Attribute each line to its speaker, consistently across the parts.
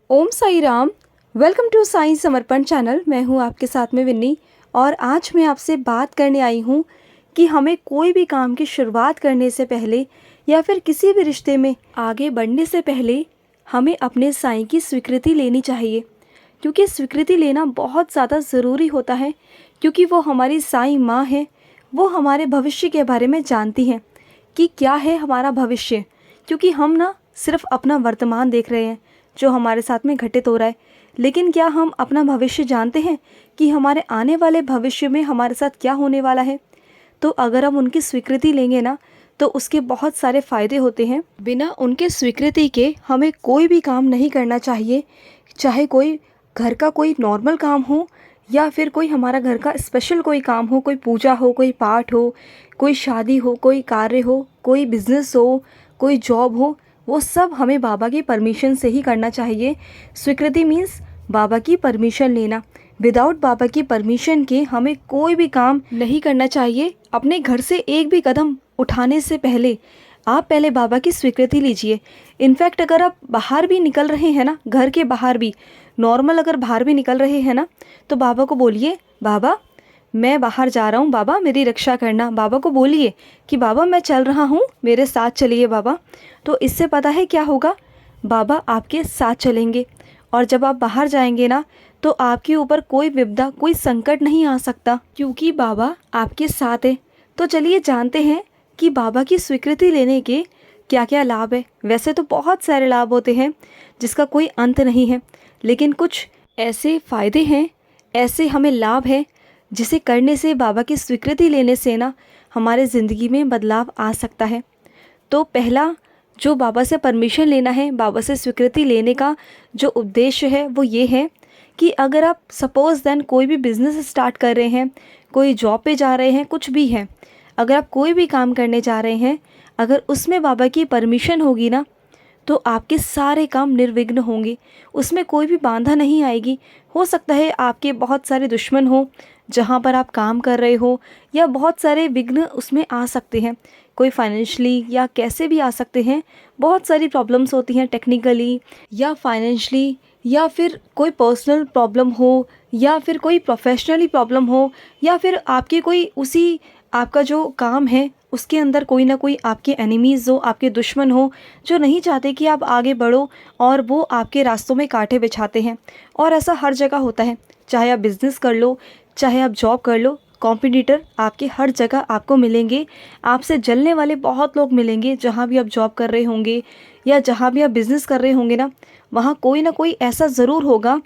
Speaker 1: Om Sai Ram. Welcome to Sai Samarpan channel. मैं हूं आपके साथ में विन्नी और आज मैं आपसे बात करने आई हूं कि हमें कोई भी काम की शुरुआत करने से पहले या फिर किसी भी रिश्ते में आगे बढ़ने से पहले हमें अपने साई की स्वीकृति लेनी चाहिए, क्योंकि स्वीकृति लेना बहुत ज़्यादा ज़रूरी होता है। क्योंकि वो हमारी साई माँ है, वो हमारे भविष्य के बारे में जानती हैं कि क्या है हमारा भविष्य। क्योंकि हम ना सिर्फ अपना वर्तमान देख रहे हैं जो हमारे साथ में घटित हो रहा है, लेकिन क्या हम अपना भविष्य जानते हैं कि हमारे आने वाले भविष्य में हमारे साथ क्या होने वाला है। तो अगर हम उनकी स्वीकृति लेंगे ना तो उसके बहुत सारे फ़ायदे होते हैं। बिना उनके स्वीकृति के हमें कोई भी काम नहीं करना चाहिए, चाहे कोई घर का कोई नॉर्मल काम हो या फिर कोई हमारा घर का स्पेशल कोई काम हो, कोई पूजा हो, कोई पाठ हो, कोई शादी हो, कोई कार्य हो, कोई बिजनेस हो, कोई जॉब हो। वो सब हमें बाबा की परमिशन से ही करना चाहिए। स्वीकृति मीन्स बाबा की परमिशन लेना। विदाउट बाबा की परमिशन के हमें कोई भी काम नहीं करना चाहिए। अपने घर से एक भी कदम उठाने से पहले आप पहले बाबा की स्वीकृति लीजिए। इनफैक्ट अगर आप बाहर भी निकल रहे हैं ना, घर के बाहर भी नॉर्मल अगर बाहर भी निकल रहे हैं ना, तो बाबा को बोलिए, बाबा मैं बाहर जा रहा हूँ, बाबा मेरी रक्षा करना। बाबा को बोलिए कि बाबा मैं चल रहा हूँ, मेरे साथ चलिए बाबा। तो इससे पता है क्या होगा, बाबा आपके साथ चलेंगे। और जब आप बाहर जाएंगे ना तो आपके ऊपर कोई विपदा, कोई संकट नहीं आ सकता, क्योंकि बाबा आपके साथ है। तो चलिए जानते हैं कि बाबा की स्वीकृति लेने के क्या क्या लाभ है। वैसे तो बहुत सारे लाभ होते हैं जिसका कोई अंत नहीं है, लेकिन कुछ ऐसे फ़ायदे हैं, ऐसे हमें लाभ है जिसे करने से, बाबा की स्वीकृति लेने से ना हमारे ज़िंदगी में बदलाव आ सकता है। तो पहला जो बाबा से परमिशन लेना है, बाबा से स्वीकृति लेने का जो उद्देश्य है वो ये है कि अगर आप सपोज़ देन कोई भी बिज़नेस स्टार्ट कर रहे हैं, कोई जॉब पे जा रहे हैं, कुछ भी है, अगर आप कोई भी काम करने जा रहे हैं, अगर उसमें बाबा की परमिशन होगी ना तो आपके सारे काम निर्विघ्न होंगे, उसमें कोई भी बाधा नहीं आएगी। हो सकता है आपके बहुत सारे दुश्मन हो जहाँ पर आप काम कर रहे हो, या बहुत सारे विघ्न उसमें आ सकते हैं, कोई फाइनेंशियली या कैसे भी आ सकते हैं। बहुत सारी प्रॉब्लम्स होती हैं टेक्निकली या फाइनेंशियली, या फिर कोई पर्सनल प्रॉब्लम हो, या फिर कोई प्रोफेशनली प्रॉब्लम हो, या फिर आपके कोई उसी आपका जो काम है उसके अंदर कोई ना कोई आपके एनिमीज़ हो, आपके दुश्मन हो, जो नहीं चाहते कि आप आगे बढ़ो और वो आपके रास्तों में कांटे बिछाते हैं। और ऐसा हर जगह होता है, चाहे आप बिज़नेस कर लो, चाहे आप जॉब कर लो, कॉम्पिटिटर आपके हर जगह आपको मिलेंगे। आपसे जलने वाले बहुत लोग मिलेंगे जहाँ भी आप जॉब कर रहे होंगे या जहाँ भी आप बिज़नेस कर रहे होंगे ना, वहाँ कोई ना कोई ऐसा ज़रूर होगा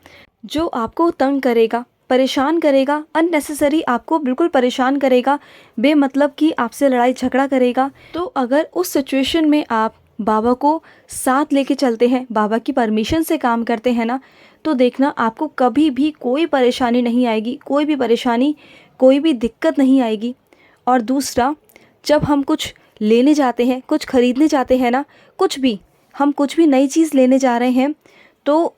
Speaker 1: जो आपको तंग करेगा, परेशान करेगा, अननेसेसरी आपको बिल्कुल परेशान करेगा, बेमतलब की आपसे लड़ाई झगड़ा करेगा। तो अगर उस सिचुएशन में आप बाबा को साथ लेके चलते हैं, बाबा की परमिशन से काम करते हैं ना, तो देखना आपको कभी भी कोई परेशानी नहीं आएगी, कोई भी परेशानी, कोई भी दिक्कत नहीं आएगी। और दूसरा, जब हम कुछ लेने जाते हैं, कुछ खरीदने जाते हैं ना, कुछ भी, हम कुछ भी नई चीज़ लेने जा रहे हैं तो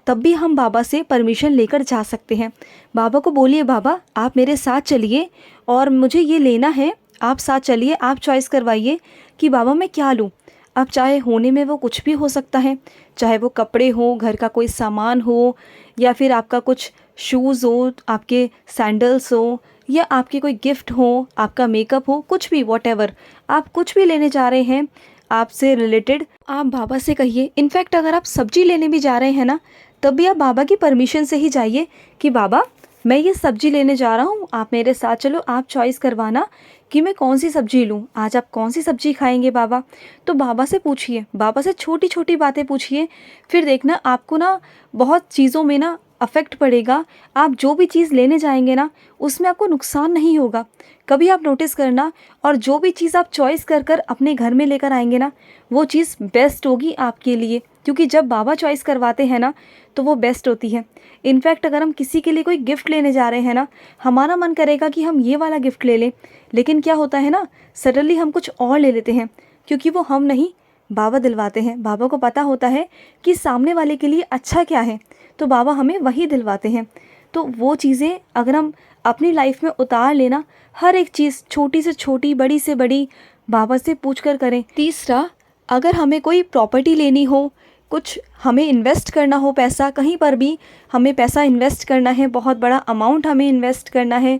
Speaker 1: तब भी हम बाबा से परमिशन लेकर जा सकते हैं। बाबा को बोलिए, बाबा आप मेरे साथ चलिए और मुझे ये लेना है, आप साथ चलिए, आप चॉइस करवाइए कि बाबा मैं क्या लूँ। अब चाहे होने में वो कुछ भी हो सकता है, चाहे वो कपड़े हो, घर का कोई सामान हो, या फिर आपका कुछ शूज़ हो, आपके सैंडल्स हो, या आपके कोई गिफ्ट हो, आपका मेकअप हो, कुछ भी, वॉटेवर आप कुछ भी लेने जा रहे हैं आपसे रिलेटेड, आप बाबा से कहिए। इनफैक्ट अगर आप सब्जी लेने भी जा रहे हैं ना, तब भी आप बाबा की परमिशन से ही जाइए कि बाबा मैं ये सब्जी लेने जा रहा हूँ, आप मेरे साथ चलो, आप चॉइस करवाना कि मैं कौन सी सब्जी लूँ, आज आप कौन सी सब्जी खाएंगे बाबा। तो बाबा से पूछिए, बाबा से छोटी छोटी बातें पूछिए, फिर देखना आपको ना बहुत चीज़ों में ना अफेक्ट पड़ेगा। आप जो भी चीज़ लेने जाएंगे ना उसमें आपको नुकसान नहीं होगा, कभी आप नोटिस करना। और जो भी चीज़ आप चॉइस कर कर अपने घर में लेकर आएंगे ना, वो चीज़ बेस्ट होगी आपके लिए, क्योंकि जब बाबा चॉइस करवाते हैं ना तो वो बेस्ट होती है। इनफैक्ट अगर हम किसी के लिए कोई गिफ्ट लेने जा रहे हैं ना, हमारा मन करेगा कि हम ये वाला गिफ्ट ले लें, लेकिन क्या होता है ना, सडनली हम कुछ और ले लेते हैं, क्योंकि वो हम नहीं, बाबा दिलवाते हैं। बाबा को पता होता है कि सामने वाले के लिए अच्छा क्या है, तो बाबा हमें वही दिलवाते हैं। तो वो चीज़ें अगर हम अपनी लाइफ में उतार लेना, हर एक चीज़ छोटी से छोटी, बड़ी से बड़ी, बाबा से पूछ कर करें। तीसरा, अगर हमें कोई प्रॉपर्टी लेनी हो कुछ हमें इन्वेस्ट करना हो पैसा, कहीं पर भी हमें पैसा इन्वेस्ट करना है, बहुत बड़ा अमाउंट हमें इन्वेस्ट करना है,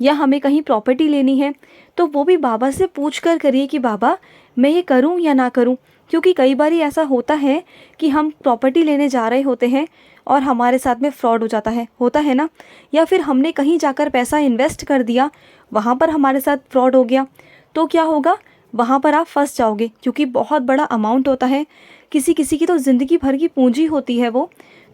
Speaker 1: या हमें कहीं प्रॉपर्टी लेनी है, तो वो भी बाबा से पूछ कर करिए कि बाबा मैं ये करूं या ना करूं। क्योंकि कई बार ऐसा होता है कि हम प्रॉपर्टी लेने जा रहे होते हैं और हमारे साथ में फ्रॉड हो जाता है, होता है ना। या फिर हमने कहीं जाकर पैसा इन्वेस्ट कर दिया, वहाँ पर हमारे साथ फ्रॉड हो गया, तो क्या होगा, वहाँ पर आप फंस जाओगे, क्योंकि बहुत बड़ा अमाउंट होता है। किसी किसी की तो ज़िंदगी भर की पूंजी होती है वो,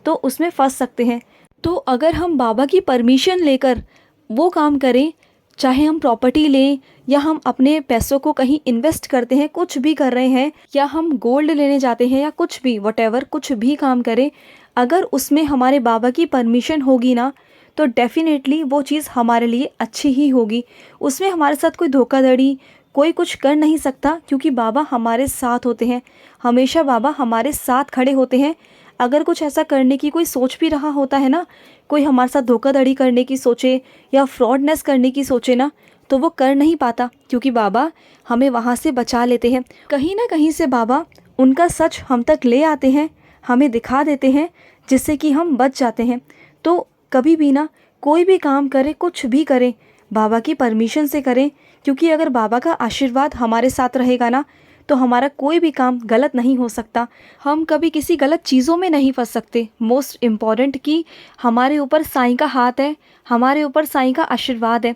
Speaker 1: तो उसमें फंस सकते हैं। तो अगर हम बाबा की परमिशन लेकर वो काम करें, चाहे हम प्रॉपर्टी लें या हम अपने पैसों को कहीं इन्वेस्ट करते हैं, कुछ भी कर रहे हैं, या हम गोल्ड लेने जाते हैं, या कुछ भी वटेवर कुछ भी काम करें, अगर उसमें हमारे बाबा की परमिशन होगी ना, तो डेफ़िनेटली वो चीज़ हमारे लिए अच्छी ही होगी। उसमें हमारे साथ कोई धोखाधड़ी, कोई कुछ कर नहीं सकता, क्योंकि बाबा हमारे साथ होते हैं। हमेशा बाबा हमारे साथ खड़े होते हैं। अगर कुछ ऐसा करने की कोई सोच भी रहा होता है ना, कोई हमारे साथ धोखाधड़ी करने की सोचे या फ्रॉडनेस करने की सोचे ना, तो वो कर नहीं पाता, क्योंकि बाबा हमें वहाँ से बचा लेते हैं। कहीं ना कहीं से बाबा उनका सच हम तक ले आते हैं, हमें दिखा देते हैं, जिससे कि हम बच जाते हैं। तो कभी भी ना कोई भी काम करें, कुछ भी करें, बाबा की परमिशन से करें, क्योंकि अगर बाबा का आशीर्वाद हमारे साथ रहेगा ना, तो हमारा कोई भी काम गलत नहीं हो सकता। हम कभी किसी गलत चीज़ों में नहीं फंस सकते। मोस्ट इम्पॉर्टेंट कि हमारे ऊपर साईं का हाथ है, हमारे ऊपर साईं का आशीर्वाद है।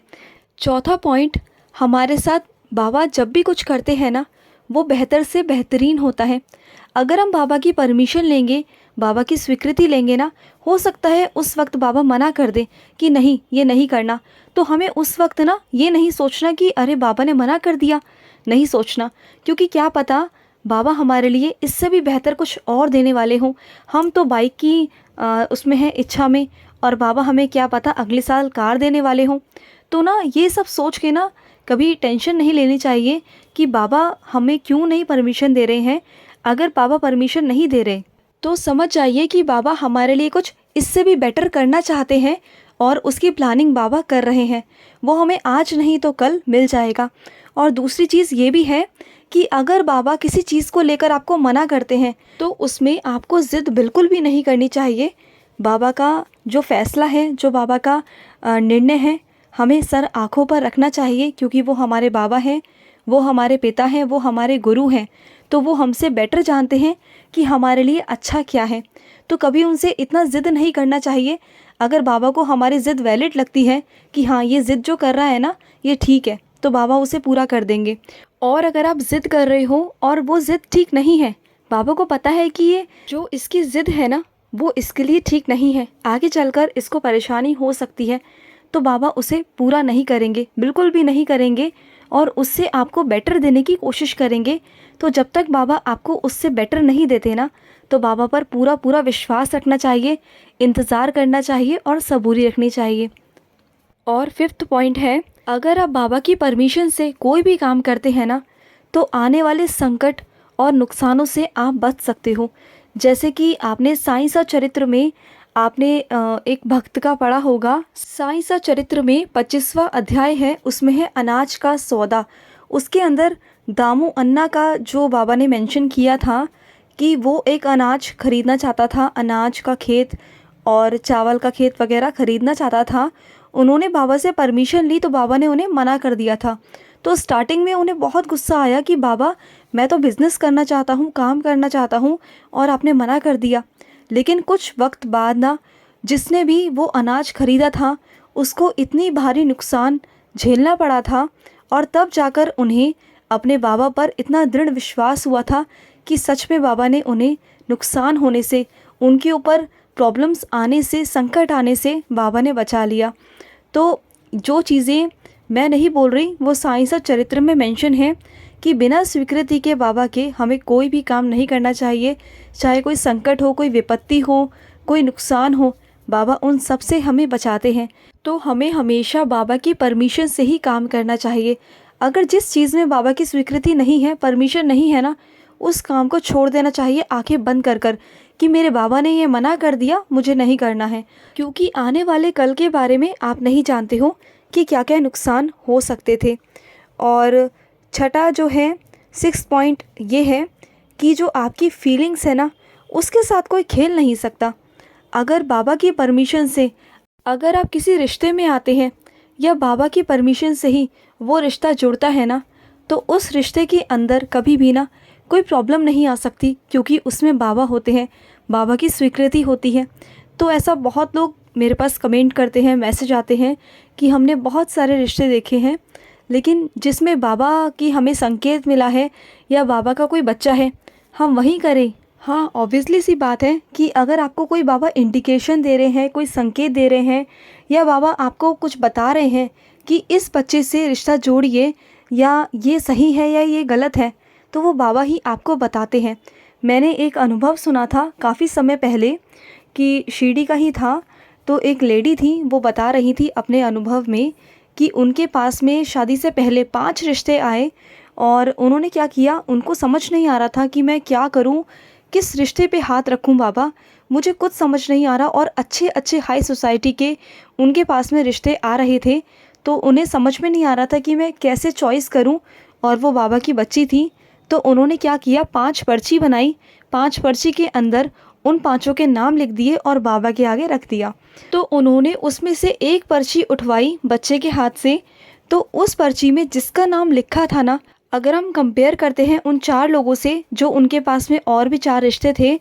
Speaker 1: चौथा पॉइंट, हमारे साथ बाबा जब भी कुछ करते हैं ना, वो बेहतर से बेहतरीन होता है। अगर हम बाबा की परमिशन लेंगे, बाबा की स्वीकृति लेंगे ना, हो सकता है उस वक्त बाबा मना कर दे कि नहीं ये नहीं करना, तो हमें उस वक्त ना ये नहीं सोचना कि अरे बाबा ने मना कर दिया, नहीं सोचना, क्योंकि क्या पता बाबा हमारे लिए इससे भी बेहतर कुछ और देने वाले हों। हम तो बाइक की उसमें है इच्छा में, और बाबा हमें क्या पता अगले साल कार देने वाले हों। तो ना ये सब सोच के ना कभी टेंशन नहीं लेनी चाहिए कि बाबा हमें क्यों नहीं परमिशन दे रहे हैं। अगर बाबा परमिशन नहीं दे रहे, तो समझ जाइए कि बाबा हमारे लिए कुछ इससे भी बेटर करना चाहते हैं, और उसकी प्लानिंग बाबा कर रहे हैं। वो हमें आज नहीं तो कल मिल जाएगा। और दूसरी चीज़ ये भी है कि अगर बाबा किसी चीज़ को लेकर आपको मना करते हैं, तो उसमें आपको ज़िद बिल्कुल भी नहीं करनी चाहिए। बाबा का जो फैसला है, जो बाबा का निर्णय है, हमें सर आँखों पर रखना चाहिए, क्योंकि वो हमारे बाबा हैं, वो हमारे पिता हैं, वो हमारे गुरु हैं। तो वो हमसे बेटर जानते हैं कि हमारे लिए अच्छा क्या है। तो कभी उनसे इतना ज़िद नहीं करना चाहिए। अगर बाबा को हमारी ज़िद वैलिड लगती है कि हाँ ये ज़िद जो कर रहा है ना ये ठीक है, तो बाबा उसे पूरा कर देंगे। और अगर आप ज़िद कर रहे हो और वो ज़िद ठीक नहीं है, बाबा को पता है कि ये जो इसकी ज़िद है ना वो इसके लिए ठीक नहीं है, आगे चलकर इसको परेशानी हो सकती है, तो बाबा उसे पूरा नहीं करेंगे, बिल्कुल भी नहीं करेंगे, और उससे आपको बेटर देने की कोशिश करेंगे। तो जब तक बाबा आपको उससे बेटर नहीं देते ना, तो बाबा पर पूरा पूरा विश्वास रखना चाहिए, इंतज़ार करना चाहिए और सबूरी रखनी चाहिए। और फिफ्थ पॉइंट है, अगर आप बाबा की परमिशन से कोई भी काम करते हैं ना, तो आने वाले संकट और नुकसानों से आप बच सकते हो। जैसे कि आपने साईं सचरित्र में आपने एक भक्त का पढ़ा होगा। साईं सचरित्र में 25वां अध्याय है, उसमें है अनाज का सौदा। उसके अंदर दामू अन्ना का जो बाबा ने मेंशन किया था कि वो एक अनाज खरीदना चाहता था, अनाज का खेत और चावल का खेत वगैरह खरीदना चाहता था। उन्होंने बाबा से परमिशन ली, तो बाबा ने उन्हें मना कर दिया था। तो स्टार्टिंग में उन्हें बहुत गुस्सा आया कि बाबा मैं तो बिज़नेस करना चाहता हूँ, काम करना चाहता हूँ, और आपने मना कर दिया। लेकिन कुछ वक्त बाद ना जिसने भी वो अनाज खरीदा था उसको इतनी भारी नुकसान झेलना पड़ा था, और तब जाकर उन्हें अपने बाबा पर इतना दृढ़ विश्वास हुआ था कि सच में बाबा ने उन्हें नुकसान होने से, उनके ऊपर प्रॉब्लम्स आने से, संकट आने से बाबा ने बचा लिया। तो जो चीज़ें मैं नहीं बोल रही वो साईं सचरित्र में मेंशन है कि बिना स्वीकृति के बाबा के हमें कोई भी काम नहीं करना चाहिए। चाहे कोई संकट हो, कोई विपत्ति हो, कोई नुकसान हो, बाबा उन सब से हमें बचाते हैं। तो हमें हमेशा बाबा की परमिशन से ही काम करना चाहिए। अगर जिस चीज़ में बाबा की स्वीकृति नहीं है, परमिशन नहीं है ना, उस काम को छोड़ देना चाहिए आंखें बंद कर कर कि मेरे बाबा ने ये मना कर दिया, मुझे नहीं करना है। क्योंकि आने वाले कल के बारे में आप नहीं जानते हो कि क्या क्या नुकसान हो सकते थे। और छठा जो है 6 पॉइंट ये है कि जो आपकी फीलिंग्स है ना उसके साथ कोई खेल नहीं सकता। अगर बाबा की परमिशन से अगर आप किसी रिश्ते में आते हैं या बाबा की परमिशन से ही वो रिश्ता जुड़ता है ना, तो उस रिश्ते के अंदर कभी भी ना कोई प्रॉब्लम नहीं आ सकती, क्योंकि उसमें बाबा होते हैं, बाबा की स्वीकृति होती है। तो ऐसा बहुत लोग मेरे पास कमेंट करते हैं, मैसेज आते हैं कि हमने बहुत सारे रिश्ते देखे हैं, लेकिन जिसमें बाबा की हमें संकेत मिला है या बाबा का कोई बच्चा है, हम वहीं करें। हाँ, ऑब्वियसली सी बात है कि अगर आपको कोई बाबा इंडिकेशन दे रहे हैं, कोई संकेत दे रहे हैं, या बाबा आपको कुछ बता रहे हैं कि इस बच्चे से रिश्ता जोड़िए, या ये सही है या ये गलत है, तो वो बाबा ही आपको बताते हैं। मैंने एक अनुभव सुना था काफ़ी समय पहले कि शिरडी का ही था। तो एक लेडी थी, वो बता रही थी अपने अनुभव में कि उनके पास में शादी से पहले 5 रिश्ते आए, और उन्होंने क्या किया, उनको समझ नहीं आ रहा था कि मैं क्या करूं, किस रिश्ते पे हाथ रखूं बाबा, मुझे कुछ समझ नहीं आ रहा। और अच्छे अच्छे हाई सोसाइटी के उनके पास में रिश्ते आ रहे थे, तो उन्हें समझ में नहीं आ रहा था कि मैं कैसे चॉइस करूं। और वो बाबा की बच्ची थी, तो उन्होंने क्या किया, 5 पर्ची बनाई, 5 पर्ची के अंदर उन 5 के नाम लिख दिए और बाबा के आगे रख दिया। तो उन्होंने उसमें से एक पर्ची उठवाई बच्चे के हाथ से, तो उस पर्ची में जिसका नाम लिखा था ना, अगर हम कंपेयर करते हैं उन 4 लोगों से जो उनके पास में और भी 4 रिश्ते थे,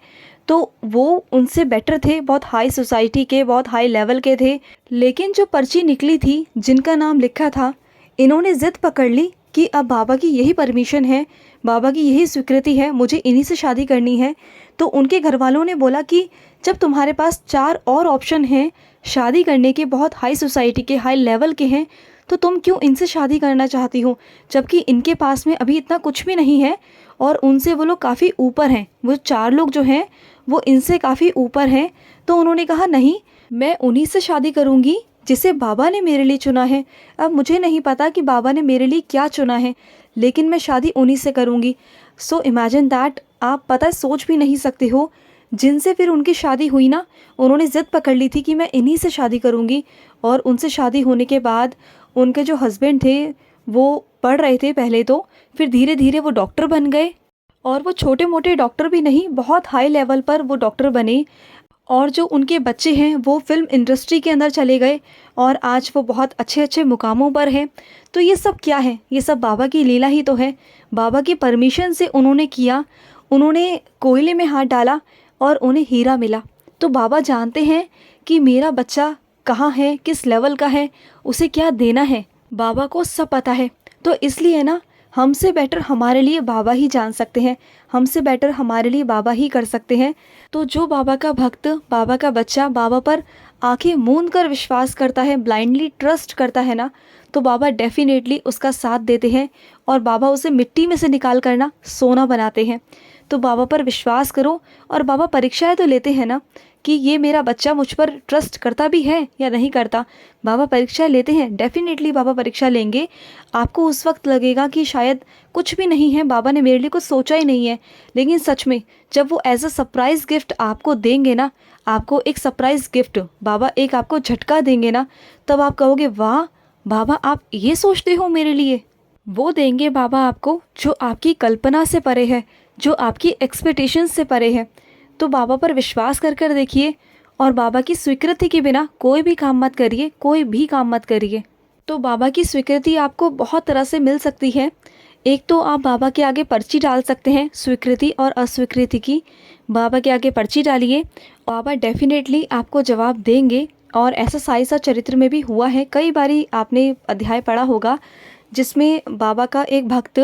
Speaker 1: तो वो उनसे बेटर थे, बहुत हाई सोसाइटी के, बहुत हाई लेवल के थे। लेकिन जो पर्ची निकली थी, जिनका नाम लिखा था, इन्होंने ज़िद पकड़ ली कि अब बाबा की यही परमिशन है, बाबा की यही स्वीकृति है, मुझे इन्हीं से शादी करनी है। तो उनके घर वालों ने बोला कि जब तुम्हारे पास 4 और ऑप्शन हैं शादी करने के, बहुत हाई सोसाइटी के, हाई लेवल के हैं, तो तुम क्यों इनसे शादी करना चाहती हो, जबकि इनके पास में अभी इतना कुछ भी नहीं है और उनसे वो लोग काफ़ी ऊपर हैं, वो 4 लोग जो हैं वो इनसे काफ़ी ऊपर हैं। तो उन्होंने कहा नहीं, मैं उन्हीं से शादी करूँगी जिसे बाबा ने मेरे लिए चुना है। अब मुझे नहीं पता कि बाबा ने मेरे लिए क्या चुना है, लेकिन मैं शादी उन्हीं से करूँगी। सो इमेजिन दैट, आप पता है सोच भी नहीं सकते हो, जिनसे फिर उनकी शादी हुई ना, उन्होंने ज़िद पकड़ ली थी कि मैं इन्हीं से शादी करूँगी। और उनसे शादी होने के बाद उनके जो हस्बैंड थे वो पढ़ रहे थे पहले तो, फिर धीरे धीरे वो डॉक्टर बन गए, और वो छोटे मोटे डॉक्टर भी नहीं, बहुत हाई लेवल पर वो डॉक्टर बने। और जो उनके बच्चे हैं वो फिल्म इंडस्ट्री के अंदर चले गए, और आज वो बहुत अच्छे अच्छे मुकामों पर हैं। तो ये सब क्या है, ये सब बाबा की लीला ही तो है। बाबा की परमिशन से उन्होंने किया, उन्होंने कोयले में हाथ डाला और उन्हें हीरा मिला। तो बाबा जानते हैं कि मेरा बच्चा कहाँ है, किस लेवल का है, उसे क्या देना है, बाबा को सब पता है। तो इसलिए ना, हमसे बेटर हमारे लिए बाबा ही जान सकते हैं, हमसे बेटर हमारे लिए बाबा ही कर सकते हैं। तो जो बाबा का भक्त, बाबा का बच्चा बाबा पर आंखें मूंद कर विश्वास करता है, ब्लाइंडली ट्रस्ट करता है ना, तो बाबा डेफिनेटली उसका साथ देते हैं, और बाबा उसे मिट्टी में से निकाल कर ना सोना बनाते हैं। तो बाबा पर विश्वास करो, और बाबा परीक्षाएं तो लेते हैं ना कि ये मेरा बच्चा मुझ पर ट्रस्ट करता भी है या नहीं करता। बाबा परीक्षा लेते हैं, डेफिनेटली बाबा परीक्षा लेंगे। आपको उस वक्त लगेगा कि शायद कुछ भी नहीं है, बाबा ने मेरे लिए कुछ सोचा ही नहीं है, लेकिन सच में जब वो एज अ सरप्राइज़ गिफ्ट आपको देंगे ना, आपको एक सरप्राइज़ गिफ्ट बाबा एक आपको झटका देंगे ना, तब आप कहोगे वाह बाबा, आप ये सोचते हो मेरे लिए। वो देंगे बाबा आपको जो आपकी कल्पना से परे है, जो आपकी एक्सपेक्टेशंस से परे है। तो बाबा पर विश्वास कर कर देखिए, और बाबा की स्वीकृति के बिना कोई भी काम मत करिए, कोई भी काम मत करिए। तो बाबा की स्वीकृति आपको बहुत तरह से मिल सकती है। एक तो आप बाबा के आगे पर्ची डाल सकते हैं, स्वीकृति और अस्वीकृति की। बाबा के आगे पर्ची डालिए, बाबा डेफिनेटली आपको जवाब देंगे। और ऐसा साई सा चरित्र में भी हुआ है, कई बारी आपने अध्याय पढ़ा होगा, जिसमें बाबा का एक भक्त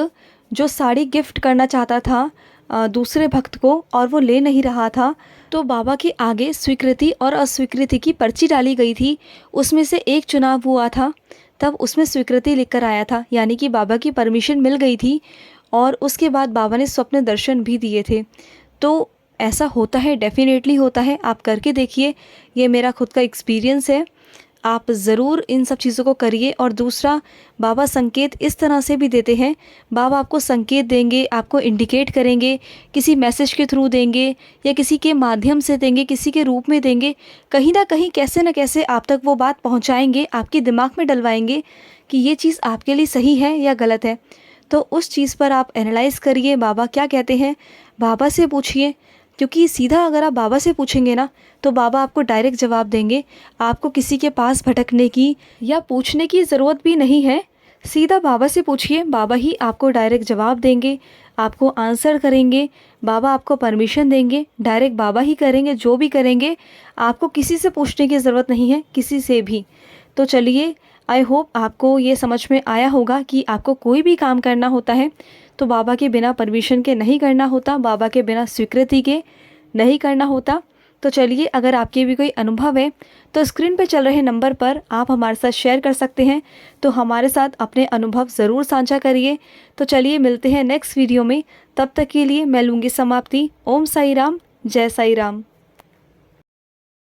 Speaker 1: जो साड़ी गिफ्ट करना चाहता था दूसरे भक्त को, और वो ले नहीं रहा था, तो बाबा के आगे स्वीकृति और अस्वीकृति की पर्ची डाली गई थी। उसमें से एक चुनाव हुआ था, तब उसमें स्वीकृति लिख कर आया था, यानी कि बाबा की परमिशन मिल गई थी, और उसके बाद बाबा ने स्वप्न दर्शन भी दिए थे। तो ऐसा होता है, डेफिनेटली होता है, आप करके देखिए, ये मेरा खुद का एक्सपीरियंस है। आप ज़रूर इन सब चीज़ों को करिए। और दूसरा, बाबा संकेत इस तरह से भी देते हैं, बाबा आपको संकेत देंगे, आपको इंडिकेट करेंगे, किसी मैसेज के थ्रू देंगे या किसी के माध्यम से देंगे, किसी के रूप में देंगे, कहीं ना कहीं कैसे न कैसे आप तक वो बात पहुंचाएंगे, आपके दिमाग में डलवाएंगे कि ये चीज़ आपके लिए सही है या गलत है। तो उस चीज़ पर आप एनालाइज़ करिए, बाबा क्या कहते हैं, बाबा से पूछिए। क्योंकि सीधा अगर आप बाबा से पूछेंगे ना तो बाबा आपको डायरेक्ट जवाब देंगे। आपको किसी के पास भटकने की या पूछने की ज़रूरत भी नहीं है। सीधा बाबा से पूछिए, बाबा ही आपको डायरेक्ट जवाब देंगे, आपको आंसर करेंगे, बाबा आपको परमिशन देंगे, डायरेक्ट बाबा ही करेंगे जो भी करेंगे। आपको किसी से पूछने की ज़रूरत नहीं है, किसी से भी। तो चलिए, आई होप आपको ये समझ में आया होगा कि आपको कोई भी काम करना होता है तो बाबा के बिना परमिशन के नहीं करना होता, बाबा के बिना स्वीकृति के नहीं करना होता। तो चलिए, अगर आपके भी कोई अनुभव है तो स्क्रीन पे चल रहे नंबर पर आप हमारे साथ शेयर कर सकते हैं। तो हमारे साथ अपने अनुभव ज़रूर साझा करिए। तो चलिए, मिलते हैं नेक्स्ट वीडियो में। तब तक के लिए मैं लूँगी समाप्ति। ओम साई राम, जय साई राम।